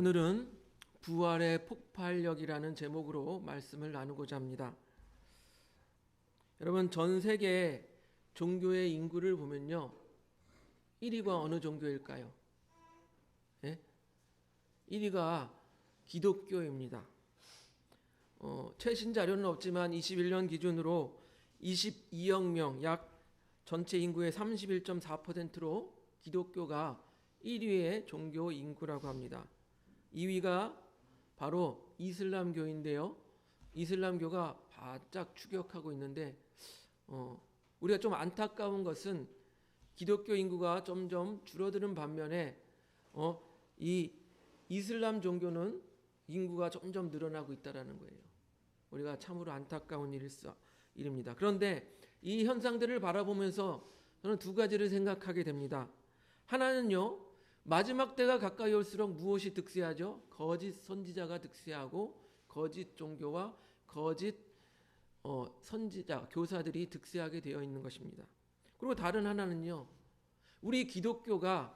오늘은 부활의 폭발력이라는 제목으로 말씀을 나누고자 합니다. 여러분, 전 세계 종교의 인구를 보면요, 1위가 어느 종교일까요? 예? 1위가 기독교입니다. 최신 자료는 없지만 21년 기준으로 22억 명, 약 전체 인구의 31.4%로 기독교가 1위의 종교 인구라고 합니다. 2위가 바로 이슬람교인데요. 이슬람교가 바짝 추격하고 있는데 우리가 좀 안타까운 것은 기독교 인구가 점점 줄어드는 반면에 이 이슬람 종교는 인구가 점점 늘어나고 있다는 거예요. 우리가 참으로 안타까운 일입니다. 그런데 이 현상들을 바라보면서 저는 두 가지를 생각하게 됩니다. 하나는요, 마지막 때가 가까이 올수록 무엇이 득세하죠? 거짓 선지자가 득세하고 거짓 종교와 거짓 선지자, 교사들이 득세하게 되어 있는 것입니다. 그리고 다른 하나는요, 우리 기독교가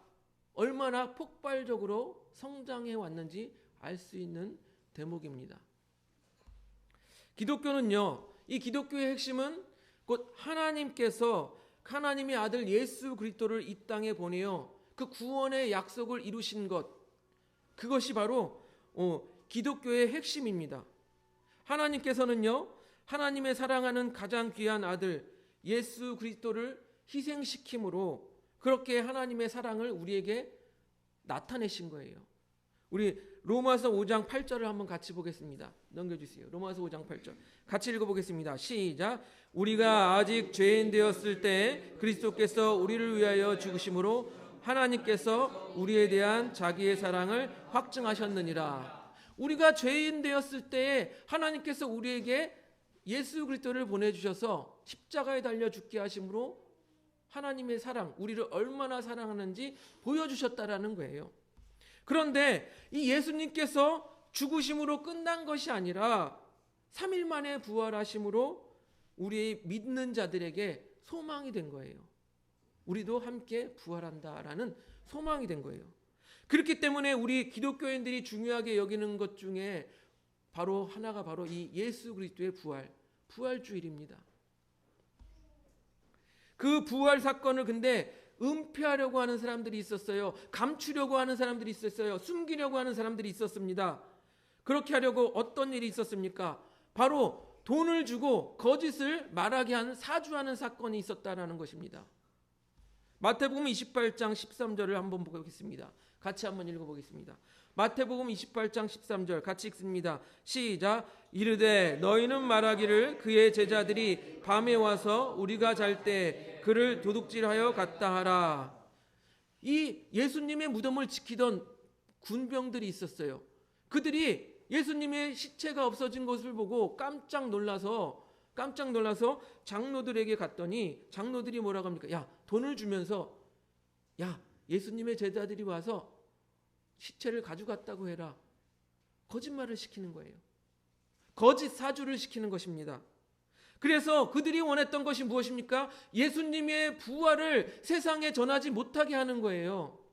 얼마나 폭발적으로 성장해 왔는지 알 수 있는 대목입니다. 기독교는요, 이 기독교의 핵심은 곧 하나님께서 하나님의 아들 예수 그리스도를 이 땅에 보내어 그 구원의 약속을 이루신 것, 그것이 바로 기독교의 핵심입니다. 하나님께서는요, 하나님의 사랑하는 가장 귀한 아들 예수 그리스도를 희생시킴으로 그렇게 하나님의 사랑을 우리에게 나타내신 거예요. 우리 로마서 5장 8절을 한번 같이 보겠습니다. 넘겨주세요. 로마서 5장 8절 같이 읽어보겠습니다. 시작. 우리가 아직 죄인 되었을 때 그리스도께서 우리를 위하여 죽으심으로 하나님께서 우리에 대한 자기의 사랑을 확증하셨느니라. 우리가 죄인 되었을 때 하나님께서 우리에게 예수 그리스도를 보내주셔서 십자가에 달려 죽게 하심으로 하나님의 사랑, 우리를 얼마나 사랑하는지 보여주셨다라는 거예요. 그런데 이 예수님께서 죽으심으로 끝난 것이 아니라 3일 만에 부활하심으로 우리 믿는 자들에게 소망이 된 거예요. 우리도 함께 부활한다라는 소망이 된 거예요. 그렇기 때문에 우리 기독교인들이 중요하게 여기는 것 중에 바로 하나가 바로 이 예수 그리스도의 부활주일입니다. 그 부활 사건을 근데 은폐하려고 하는 사람들이 있었어요. 감추려고 하는 사람들이 있었어요. 숨기려고 하는 사람들이 있었습니다. 그렇게 하려고 어떤 일이 있었습니까? 바로 돈을 주고 거짓을 말하게 하는 사주하는 사건이 있었다라는 것입니다. 마태복음 28장 13절을 한번 보겠습니다. 같이 한번 읽어보겠습니다. 마태복음 28장 13절 같이 읽습니다. 시작. 이르되 너희는 말하기를 그의 제자들이 밤에 와서 우리가 잘 때 그를 도둑질하여 갔다 하라. 이 예수님의 무덤을 지키던 군병들이 있었어요. 그들이 예수님의 시체가 없어진 것을 보고 깜짝 놀라서 장로들에게 갔더니 장로들이 뭐라고 합니까? 야, 돈을 주면서 야, 예수님의 제자들이 와서 시체를 가져갔다고 해라. 거짓말을 시키는 거예요. 거짓 사주를 시키는 것입니다. 그래서 그들이 원했던 것이 무엇입니까? 예수님의 부활을 세상에 전하지 못하게 하는 거예요.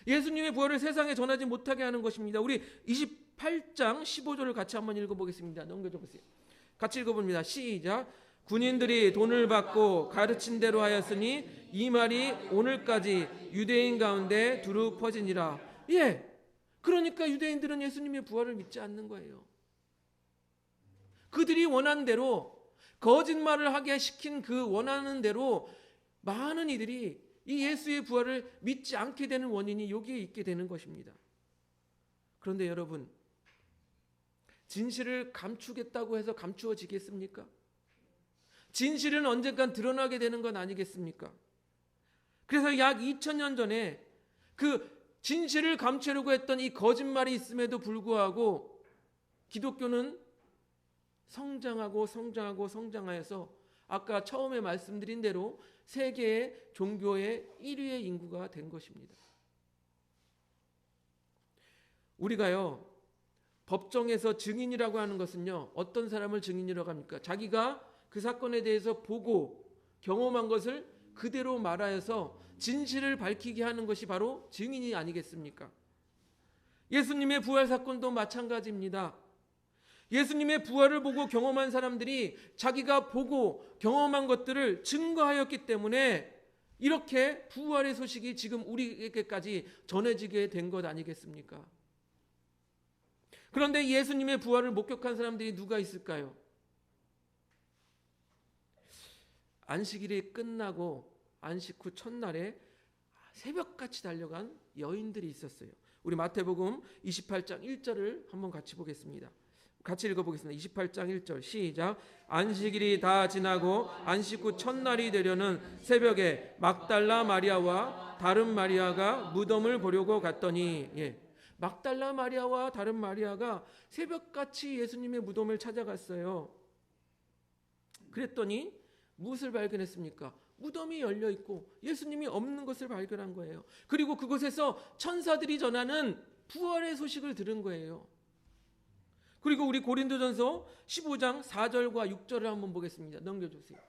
예수님의 부활을 세상에 전하지 못하게 하는 것입니다. 우리 28장 15절을 같이 한번 읽어보겠습니다. 넘겨줘 보세요. 같이 읽어봅니다. 시작. 군인들이 돈을 받고 가르친 대로 하였으니 이 말이 오늘까지 유대인 가운데 두루 퍼지니라. 예, 그러니까 유대인들은 예수님의 부활을 믿지 않는 거예요. 그들이 원한 대로 거짓말을 하게 시킨 그 원하는 대로 많은 이들이 이 예수의 부활을 믿지 않게 되는 원인이 여기에 있게 되는 것입니다. 그런데 여러분, 진실을 감추겠다고 해서 감추어지겠습니까? 진실은 언젠간 드러나게 되는 건 아니겠습니까? 그래서 약 2000년 전에 그 진실을 감추려고 했던 이 거짓말이 있음에도 불구하고 기독교는 성장하여서 아까 처음에 말씀드린 대로 세계의 종교의 1위의 인구가 된 것입니다. 우리가요, 법정에서 증인이라고 하는 것은요, 어떤 사람을 증인이라고 합니까? 자기가 그 사건에 대해서 보고 경험한 것을 그대로 말하여서 진실을 밝히게 하는 것이 바로 증인이 아니겠습니까? 예수님의 부활 사건도 마찬가지입니다. 예수님의 부활을 보고 경험한 사람들이 자기가 보고 경험한 것들을 증거하였기 때문에 이렇게 부활의 소식이 지금 우리에게까지 전해지게 된 것 아니겠습니까? 그런데 예수님의 부활을 목격한 사람들이 누가 있을까요? 안식일이 끝나고 안식 후 첫날에 새벽같이 달려간 여인들이 있었어요. 우리 마태복음 28장 1절을 한번 같이 보겠습니다. 같이 읽어보겠습니다. 28장 1절 시작. 안식일이 다 지나고 안식 후 첫날이 되려는 새벽에 막달라 마리아와 다른 마리아가 무덤을 보려고 갔더니 막달라 마리아와 다른 마리아가 새벽같이 예수님의 무덤을 찾아갔어요. 그랬더니 무엇을 발견했습니까? 무덤이 열려 있고 예수님이 없는 것을 발견한 거예요. 그리고 그곳에서 천사들이 전하는 부활의 소식을 들은 거예요. 그리고 우리 고린도전서 15장 4절과 6절을 한번 보겠습니다. 넘겨주세요.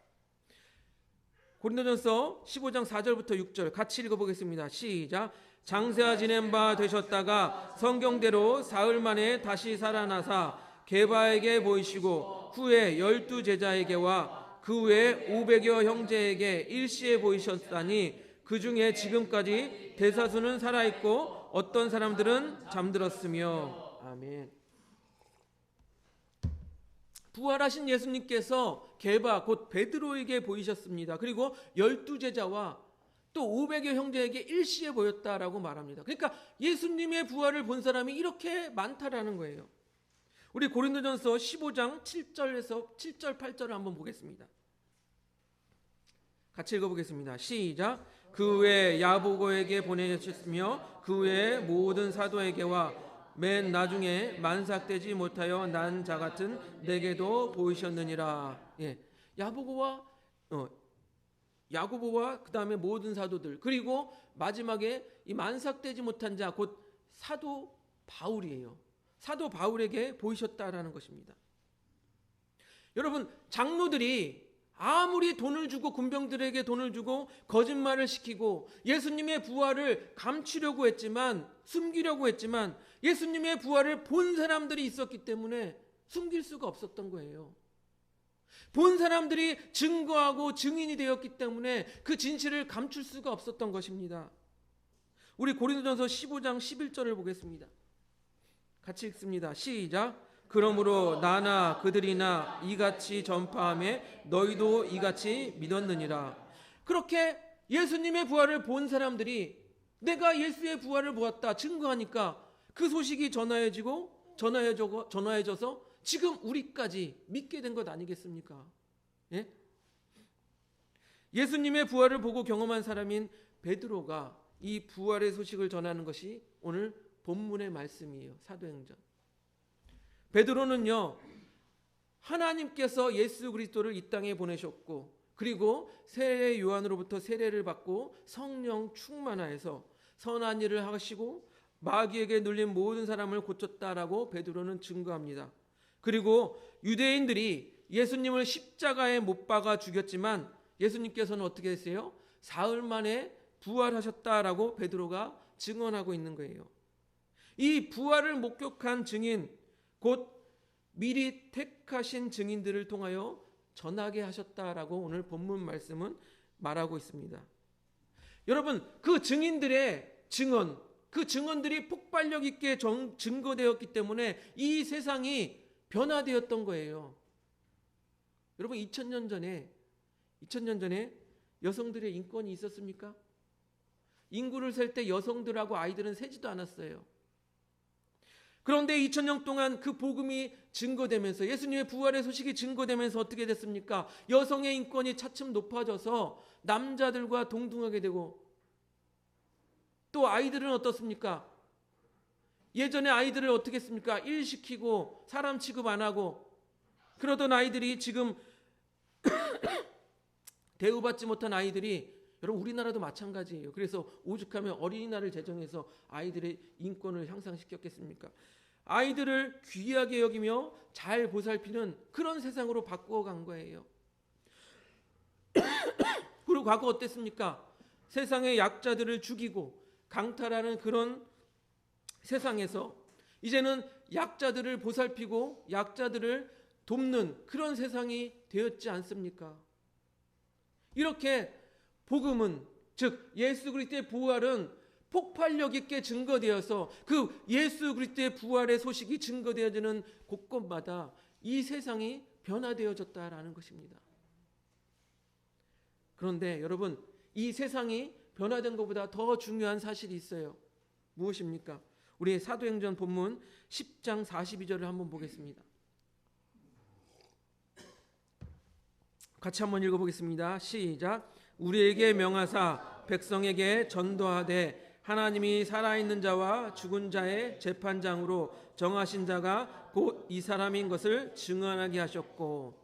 고린도전서 15장 4절부터 6절 같이 읽어보겠습니다. 시작. 장세하 지낸 바 되셨다가 성경대로 사흘 만에 다시 살아나사 게바에게 보이시고 후에 12 제자에게와 그 외 500여 형제에게 일시에 보이셨다니 그 중에 지금까지 대다수는 살아있고 어떤 사람들은 잠들었으며. 아멘. 부활하신 예수님께서 게바 곧 베드로에게 보이셨습니다. 그리고 12 제자와 또 500여 형제에게 일시에 보였다라고 말합니다. 그러니까 예수님의 부활을 본 사람이 이렇게 많다라는 거예요. 우리 고린도전서 15장 7절에서 7절 8절을 한번 보겠습니다. 같이 읽어보겠습니다. 시작. 그 외 야보고에게 보내셨으며 그 외 모든 사도에게와 맨 나중에 만삭되지 못하여 난 자 같은 내게도 보이셨느니라. 야고보와 그 다음에 모든 사도들, 그리고 마지막에 이 만삭되지 못한 자 곧 사도 바울이에요. 사도 바울에게 보이셨다라는 것입니다. 여러분, 장로들이 아무리 돈을 주고 군병들에게 돈을 주고 거짓말을 시키고 예수님의 부활을 감추려고 했지만, 숨기려고 했지만 예수님의 부활을 본 사람들이 있었기 때문에 숨길 수가 없었던 거예요. 본 사람들이 증거하고 증인이 되었기 때문에 그 진실을 감출 수가 없었던 것입니다. 우리 고린도전서 15장 11절을 보겠습니다. 같이 읽습니다. 시작. 그러므로 나나 그들이나 이같이 전파하며 너희도 이같이 믿었느니라. 그렇게 예수님의 부활을 본 사람들이 내가 예수의 부활을 보았다 증거하니까 그 소식이 전화해져서 지금 우리까지 믿게 된 것 아니겠습니까? 예수님의 부활을 보고 경험한 사람인 베드로가 이 부활의 소식을 전하는 것이 오늘 본문의 말씀이에요. 사도행전. 베드로는요, 하나님께서 예수 그리스도를 이 땅에 보내셨고, 그리고 세례 요한으로부터 세례를 받고 성령 충만하여서 선한 일을 하시고 마귀에게 눌린 모든 사람을 고쳤다라고 베드로는 증거합니다. 그리고 유대인들이 예수님을 십자가에 못 박아 죽였지만 예수님께서는 어떻게 했어요? 사흘 만에 부활하셨다라고 베드로가 증언하고 있는 거예요. 이 부활을 목격한 증인, 곧 미리 택하신 증인들을 통하여 전하게 하셨다라고 오늘 본문 말씀은 말하고 있습니다. 여러분, 그 증인들의 증언, 그 증언들이 폭발력 있게 증거되었기 때문에 이 세상이 변화되었던 거예요. 여러분, 2000년 전에 여성들의 인권이 있었습니까? 인구를 셀 때 여성들하고 아이들은 세지도 않았어요. 그런데 2000년 동안 그 복음이 증거되면서, 예수님의 부활의 소식이 증거되면서 어떻게 됐습니까? 여성의 인권이 차츰 높아져서 남자들과 동등하게 되고, 또 아이들은 어떻습니까? 예전에 아이들을 어떻게 했습니까? 일시키고 사람 취급 안 하고 그러던 아이들이 지금 대우받지 못한 아이들이, 여러분 우리나라도 마찬가지예요. 그래서 오죽하면 어린이날을 제정해서 아이들의 인권을 향상시켰겠습니까? 아이들을 귀하게 여기며 잘 보살피는 그런 세상으로 바꾸어간 거예요. 그리고 과거 어땠습니까? 세상의 약자들을 죽이고 강탈하는 그런 세상에서 이제는 약자들을 보살피고 약자들을 돕는 그런 세상이 되었지 않습니까? 이렇게 복음은, 즉 예수 그리스도의 부활은 폭발력 있게 증거되어서 그 예수 그리스도의 부활의 소식이 증거되어지는 곳곳마다 이 세상이 변화되어졌다라는 것입니다. 그런데 여러분, 이 세상이 변화된 것보다 더 중요한 사실이 있어요. 무엇입니까? 우리 사도행전 본문 10장 42절을 한번 보겠습니다. 같이 한번 읽어보겠습니다. 시작. 우리에게 명하사 백성에게 전도하되 하나님이 살아있는 자와 죽은 자의 재판장으로 정하신 자가 곧 이 사람인 것을 증언하게 하셨고,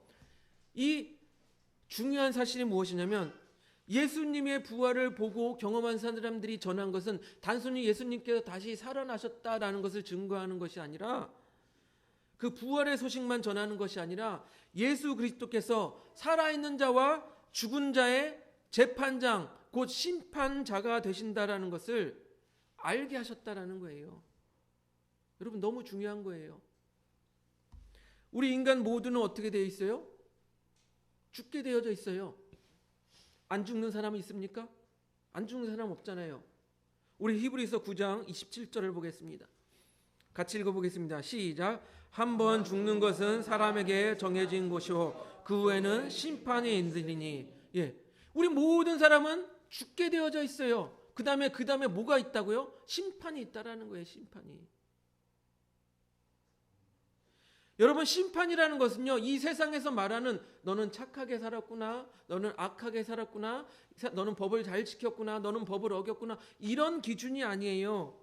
이 중요한 사실이 무엇이냐면 예수님의 부활을 보고 경험한 사람들이 전한 것은 단순히 예수님께서 다시 살아나셨다라는 것을 증거하는 것이 아니라, 그 부활의 소식만 전하는 것이 아니라 예수 그리스도께서 살아있는 자와 죽은 자의 재판장, 곧 심판자가 되신다라는 것을 알게 하셨다라는 거예요. 여러분, 너무 중요한 거예요. 우리 인간 모두는 어떻게 되어 있어요? 죽게 되어져 있어요. 안 죽는 사람이 있습니까? 안 죽는 사람 없잖아요. 우리 히브리서 9장 27절을 보겠습니다. 같이 읽어보겠습니다. 시작. 한 번 죽는 것은 사람에게 정해진 것이요 그 후에는 심판이 있으리니. 우리 모든 사람은 죽게 되어져 있어요. 그 다음에 뭐가 있다고요? 심판이 있다라는 거예요. 심판이. 여러분, 심판이라는 것은요, 이 세상에서 말하는 너는 착하게 살았구나, 너는 악하게 살았구나, 너는 법을 잘 지켰구나, 너는 법을 어겼구나, 이런 기준이 아니에요.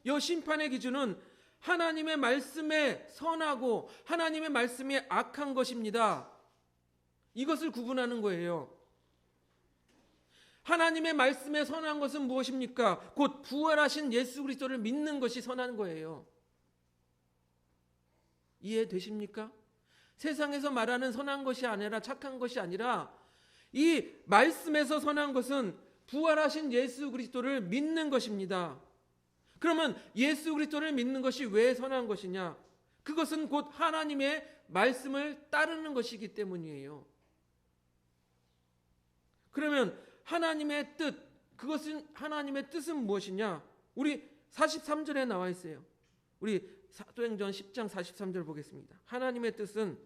이 심판의 기준은 하나님의 말씀에 선하고 하나님의 말씀에 악한 것입니다. 이것을 구분하는 거예요. 하나님의 말씀에 선한 것은 무엇입니까? 곧 부활하신 예수 그리스도를 믿는 것이 선한 거예요. 이해되십니까? 세상에서 말하는 선한 것이 아니라 착한 것이 아니라 이 말씀에서 선한 것은 부활하신 예수 그리스도를 믿는 것입니다. 그러면 예수 그리스도를 믿는 것이 왜 선한 것이냐? 그것은 곧 하나님의 말씀을 따르는 것이기 때문이에요. 그러면 하나님의 뜻, 그것은 하나님의 뜻은 무엇이냐? 우리 43절에 나와 있어요. 우리 사도행전 10장 43절 보겠습니다. 하나님의 뜻은,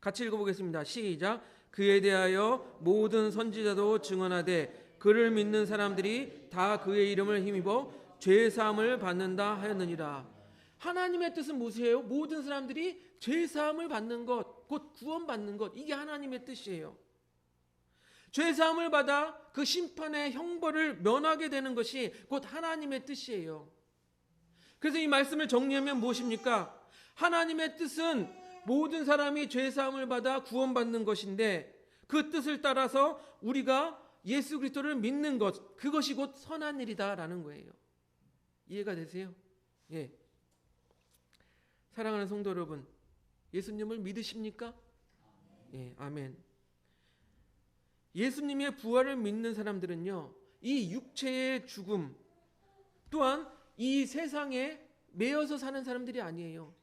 같이 읽어보겠습니다. 시작. 그에 대하여 모든 선지자도 증언하되 그를 믿는 사람들이 다 그의 이름을 힘입어 죄사함을 받는다 하였느니라. 하나님의 뜻은 무엇이에요? 모든 사람들이 죄사함을 받는 것, 곧 구원받는 것, 이게 하나님의 뜻이에요. 죄사함을 받아 그 심판의 형벌을 면하게 되는 것이 곧 하나님의 뜻이에요. 그래서 이 말씀을 정리하면 무엇입니까? 하나님의 뜻은 모든 사람이 죄사함을 받아 구원받는 것인데, 그 뜻을 따라서 우리가 예수 그리스도를 믿는 것, 그것이 곧 선한 일이다라는 거예요. 이해가 되세요? 예. 사랑하는 성도 여러분, 예수님을 믿으십니까? 예, 아멘. 예수님의 부활을 믿는 사람들은요, 이 육체의 죽음 또한 이 세상에 매여서 사는 사람들이 아니에요.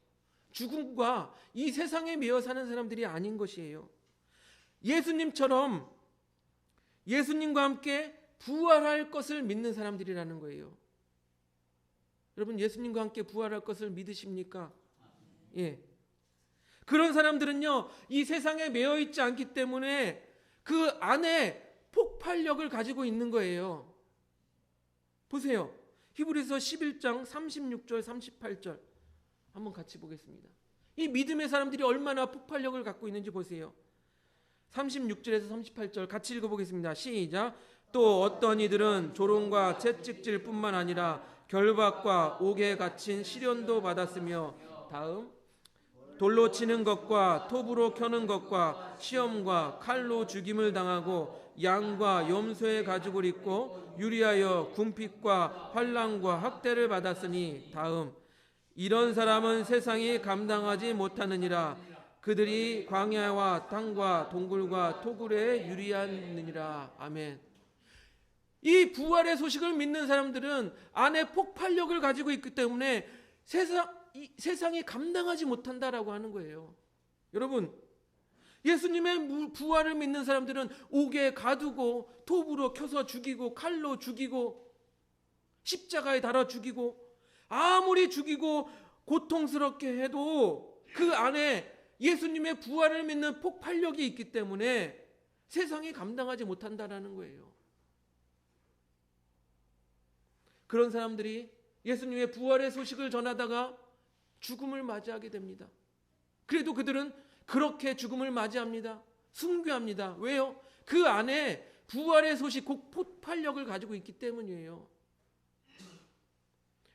죽음과 이 세상에 매여 사는 사람들이 아닌 것이에요. 예수님처럼 예수님과 함께 부활할 것을 믿는 사람들이라는 거예요. 여러분, 예수님과 함께 부활할 것을 믿으십니까? 예. 그런 사람들은요, 이 세상에 매여 있지 않기 때문에 그 안에 폭발력을 가지고 있는 거예요. 보세요. 히브리서 11장 36절 38절 한번 같이 보겠습니다. 이 믿음의 사람들이 얼마나 폭발력을 갖고 있는지 보세요. 36절에서 38절 같이 읽어보겠습니다. 시작. 또 어떤 이들은 조롱과 채찍질 뿐만 아니라 결박과 옥에 갇힌 시련도 받았으며, 다음, 돌로 치는 것과 톱으로 켜는 것과 시험과 칼로 죽임을 당하고 양과 염소의 가죽을 입고 유리하여 궁핍과 환난과 학대를 받았으니, 다음, 이런 사람은 세상이 감당하지 못하느니라. 그들이 광야와 땅과 동굴과 토굴에 유리하느니라. 아멘. 이 부활의 소식을 믿는 사람들은 안에 폭발력을 가지고 있기 때문에 세상이 감당하지 못한다라고 하는 거예요. 여러분, 예수님의 부활을 믿는 사람들은 옥에 가두고 톱으로 켜서 죽이고 칼로 죽이고 십자가에 달아 죽이고 아무리 죽이고 고통스럽게 해도 그 안에 예수님의 부활을 믿는 폭발력이 있기 때문에 세상이 감당하지 못한다라는 거예요. 그런 사람들이 예수님의 부활의 소식을 전하다가 죽음을 맞이하게 됩니다. 그래도 그들은 그렇게 죽음을 맞이합니다. 순교합니다. 왜요? 그 안에 부활의 소식, 곧 폭발력을 가지고 있기 때문이에요.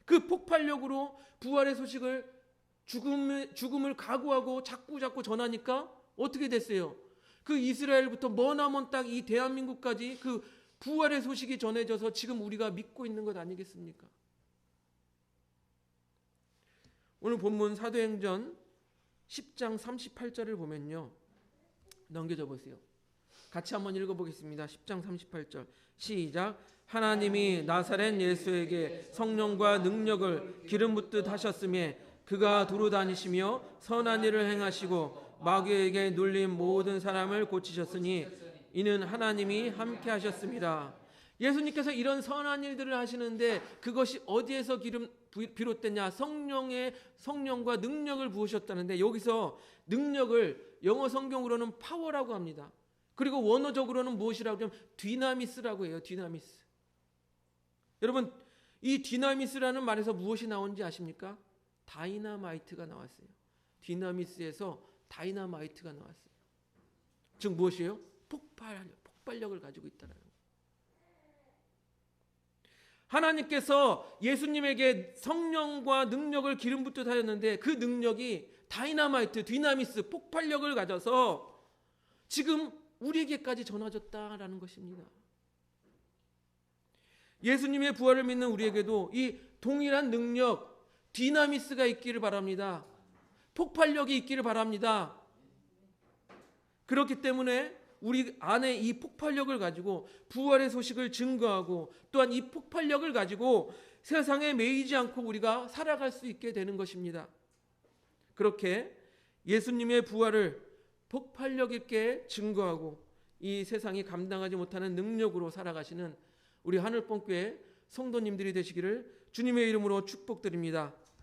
그 폭발력으로 부활의 소식을 죽음을 각오하고 자꾸 전하니까 어떻게 됐어요? 그 이스라엘부터 머나먼 땅 이 대한민국까지 그 부활의 소식이 전해져서 지금 우리가 믿고 있는 것 아니겠습니까? 오늘 본문 사도행전 10장 38절을 보면요. 넘겨져 보세요. 같이 한번 읽어보겠습니다. 10장 38절 시작. 하나님이 나사렛 예수에게 성령과 능력을 기름 붓듯 하셨으며 그가 두루 다니시며 선한 일을 행하시고 마귀에게 눌린 모든 사람을 고치셨으니 이는 하나님이 함께 하셨습니다. 예수님께서 이런 선한 일들을 하시는데 그것이 어디에서 비롯됐냐? 성령과 능력을 부으셨다는데 여기서 능력을 영어 성경으로는 파워라고 합니다. 그리고 원어적으로는 무엇이라고 하면 디나미스라고 해요. 디나미스. 여러분, 이 디나미스라는 말에서 무엇이 나온지 아십니까? 다이나마이트가 나왔어요. 디나미스에서 다이나마이트가 나왔어요. 즉 무엇이에요? 폭발력을 가지고 있다는 거예요. 하나님께서 예수님에게 성령과 능력을 기름 붓듯 하였는데 그 능력이 다이나마이트, 디나미스, 폭발력을 가져서 지금 우리에게까지 전해졌다라는 것입니다. 예수님의 부활을 믿는 우리에게도 이 동일한 능력, 디나미스가 있기를 바랍니다. 폭발력이 있기를 바랍니다. 그렇기 때문에 우리 안에 이 폭발력을 가지고 부활의 소식을 증거하고 또한 이 폭발력을 가지고 세상에 매이지 않고 우리가 살아갈 수 있게 되는 것입니다. 그렇게 예수님의 부활을 폭발력 있게 증거하고 이 세상이 감당하지 못하는 능력으로 살아가시는 우리 하늘봉교회 성도님들이 되시기를 주님의 이름으로 축복드립니다.